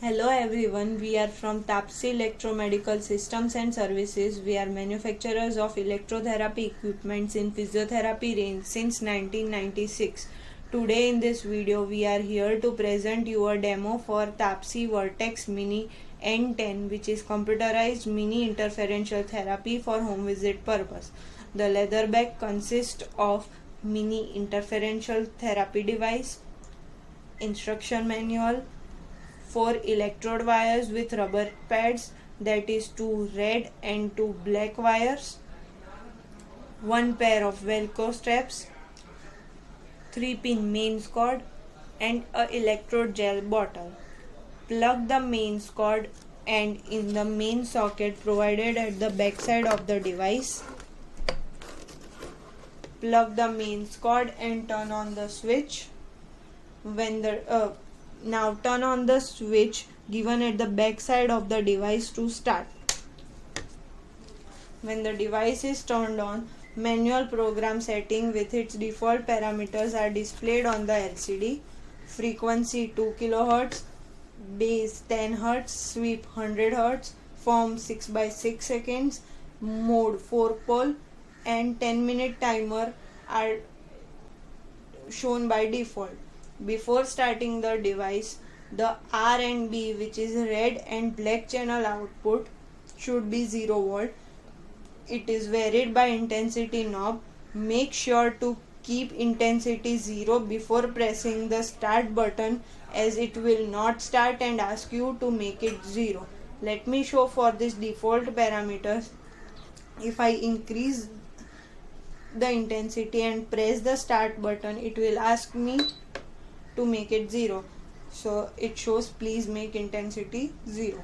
Hello everyone, we are from Tapsi Electromedical Systems and Services. We are manufacturers of electrotherapy equipments in physiotherapy range since 1996. Today in this video, we are here to present you a demo for Tapsi Vertex Mini N10, which is computerized mini interferential therapy for home visit purpose. The leather bag consists of mini interferential therapy device, instruction manual, 4 electrode wires with rubber pads, that is 2 red and 2 black wires, 1 pair of velcro straps, 3 pin mains cord and a electrode gel bottle. Plug the mains cord and in the main socket provided at the back side of the device. Plug the mains cord and turn on the switch. Now turn on the switch given at the back side of the device to start. When the device is turned on, manual program setting with its default parameters are displayed on the LCD. Frequency 2 kHz, base 10 Hz, sweep 100 Hz, form 6 by 6 seconds, mode 4 pole and 10-minute timer are shown by default. Before starting the device, the R and B, which is red and black channel output, should be 0 volt. It is varied by intensity knob. Make sure to keep intensity 0 before pressing the start button, as it will not start and ask you to make it 0. Let me show for this default parameters. If I increase the intensity and press the start button, it will ask me to make it 0. So it shows please make intensity 0.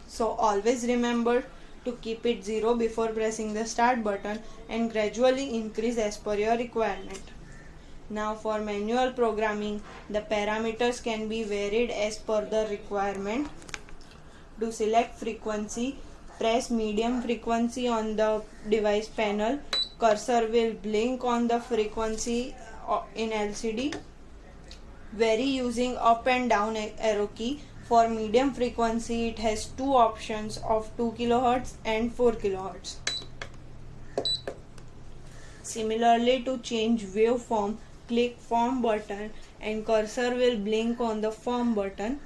So always remember to keep it 0 before pressing the start button and gradually increase as per your requirement. Now for manual programming, the parameters can be varied as per the requirement. To select frequency, press medium frequency on the device panel. Cursor will blink on the frequency in LCD. Vary using up and down arrow key. For medium frequency, it has two options of 2 kHz and 4 kHz. Similarly, to change waveform, click form button and cursor will blink on the form button.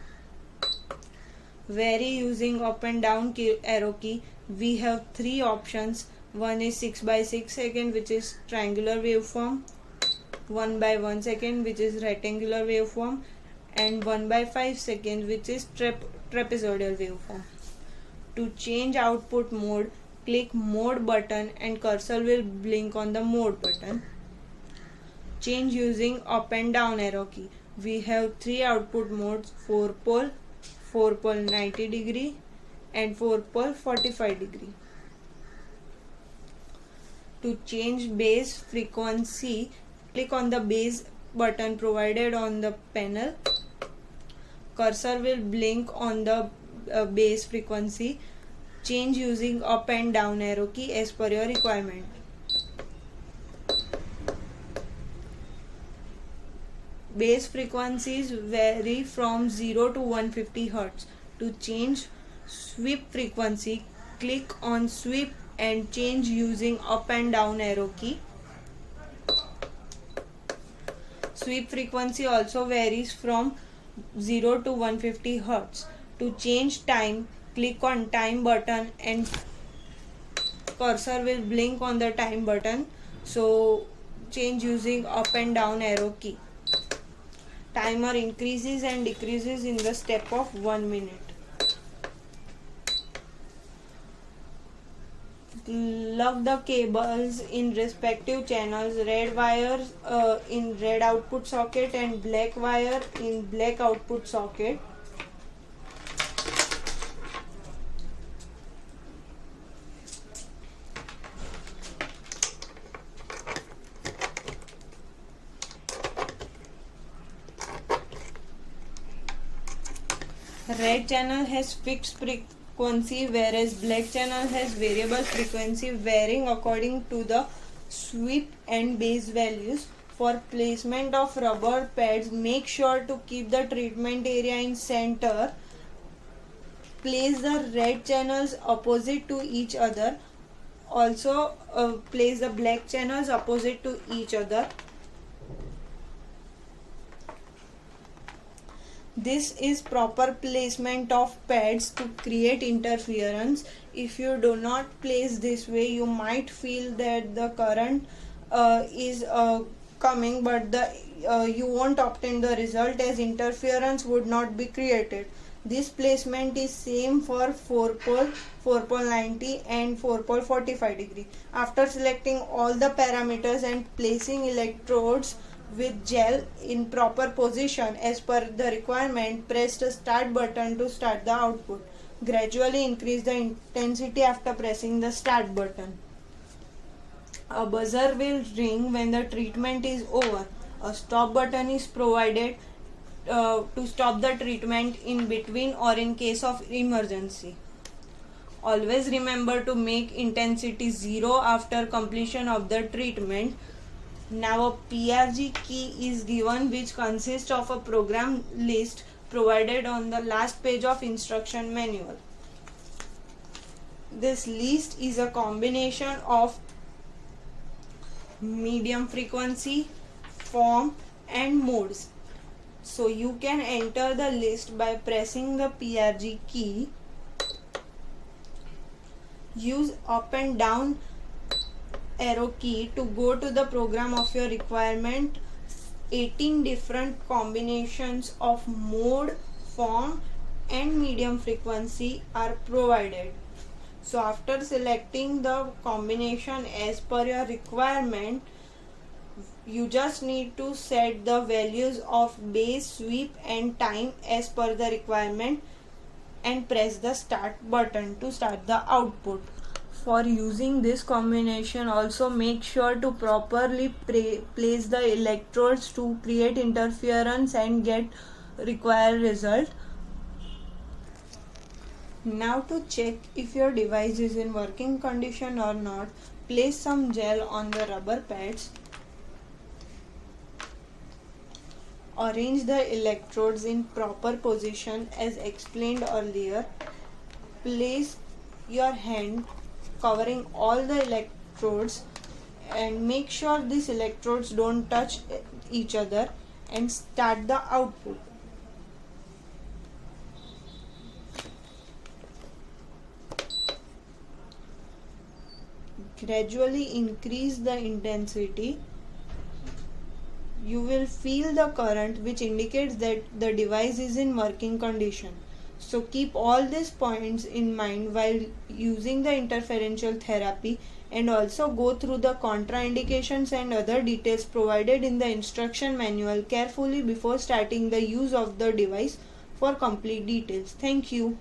Vary using up and down arrow key. We have three options. One is 6 by 6 second, which is triangular waveform, 1 by 1 second, which is rectangular waveform, and 1 by 5 seconds, which is trapezoidal waveform. To change output mode, click mode button and cursor will blink on the mode button. Change using up and down arrow key. We have three output modes: 4 pole 90 degree and 4 pole 45 degree. To change base frequency, click on the base button provided on the panel. Cursor will blink on the base frequency. Change using up and down arrow key as per your requirement. Base frequencies vary from 0 to 150 Hz. To change sweep frequency, click on sweep and change using up and down arrow key. Sweep frequency also varies from 0 to 150 Hz. To change time, click on time button and cursor will blink on the time button. So change using up and down arrow key. Timer increases and decreases in the step of 1 minute. Plug the cables in respective channels. Red wires in red output socket and black wire in black output socket. Red channel has fixed frequency, whereas black channel has variable frequency varying according to the sweep and base values. For placement of rubber pads, make sure to keep the treatment area in center. Place the red channels opposite to each other. Also place the black channels opposite to each other. This is proper placement of pads to create interference. If you do not place this way, you might feel that the current is coming, but you won't obtain the result, as interference would not be created. This placement is same for 4 pole, 4 pole 90 and 4 pole 45 degree. After selecting all the parameters and placing electrodes with gel in proper position as per the requirement, press the start button to start the output. Gradually increase the intensity after pressing the start button. A buzzer will ring when the treatment is over. A stop button is provided to stop the treatment in between or in case of emergency. Always remember to make intensity 0 after completion of the treatment. Now a PRG key is given, which consists of a program list provided on the last page of instruction manual. This list is a combination of medium frequency, form and modes. So you can enter the list by pressing the PRG key. Use up and down arrow key to go to the program of your requirement. 18 different combinations of mode, form and medium frequency are provided. So after selecting the combination as per your requirement, you just need to set the values of base, sweep and time as per the requirement and press the start button to start the output. For using this combination, also make sure to properly place the electrodes to create interference and get required result. Now to check if your device is in working condition or not, place some gel on the rubber pads. Arrange the electrodes in proper position as explained earlier. Place your hand covering all the electrodes and make sure these electrodes don't touch each other and start the output. Gradually increase the intensity. You will feel the current, which indicates that the device is in working condition. So keep all these points in mind while using the interferential therapy, and also go through the contraindications and other details provided in the instruction manual carefully before starting the use of the device for complete details. Thank you.